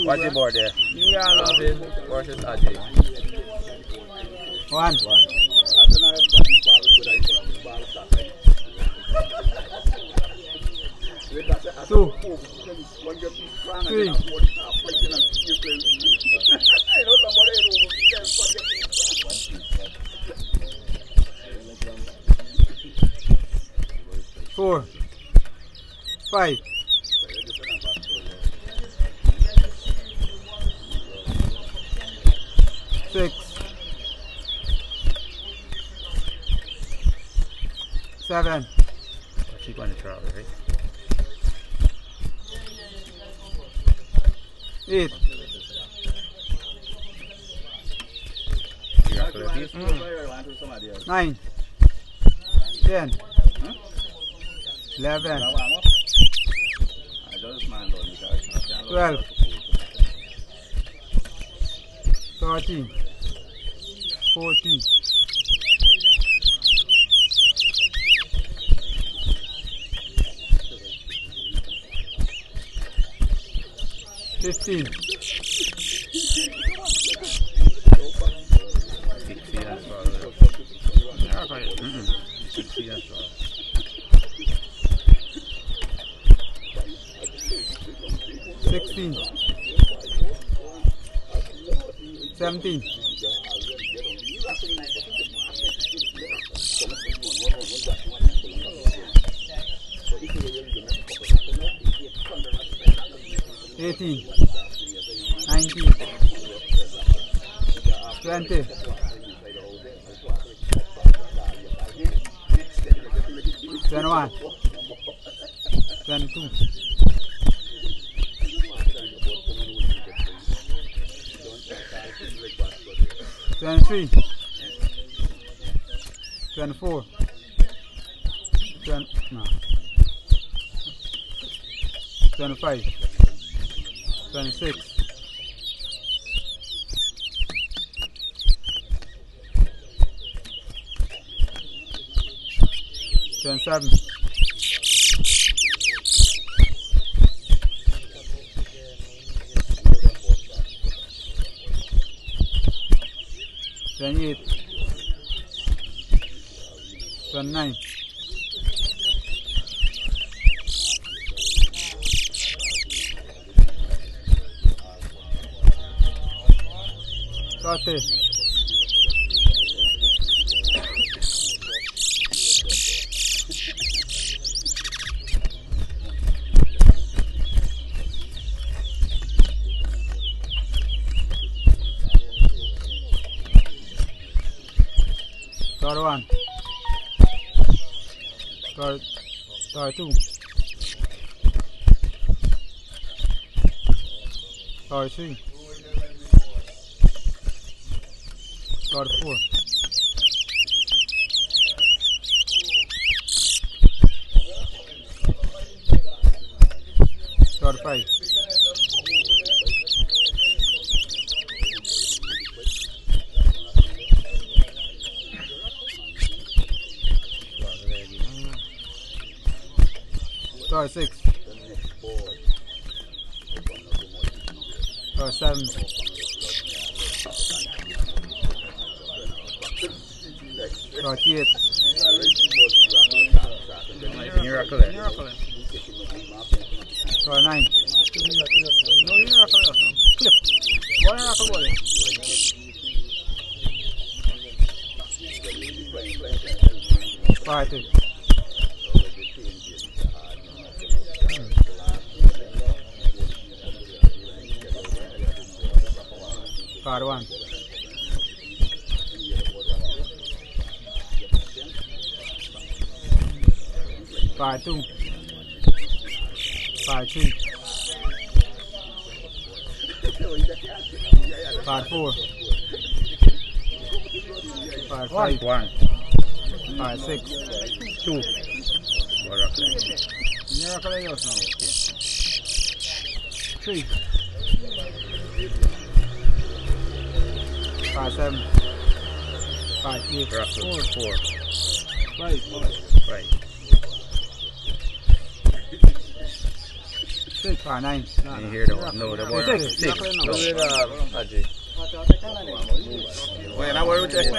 What's the board there? Ravin versus Ajay. 1. 2. 3. 4. 5. 6. 7. Keep on the travel, right? 8. You got Berbice? 9. 10. 11. 12. 13. 14. 15. 16 as well. 16 as well. 16. 17. 18. 19. 20. 21. 22. 23. 24. 25. 26. 27. 28. 29. 30. 31. 32. 33. 34. 35. 36. 37. 38. Miracle. 39. No miracle, no. Clip. One miracle body. 40. 41. 42. 43. 44. 45. 1. 46. 2. Miracle. Miracle yours now. 3. 57. 58. Miracle. 4. 5. 5. Five, nine. You hear the one? No, the one. Six. Six. Ravin and Ajay. Oye, ¿no vuelve usted?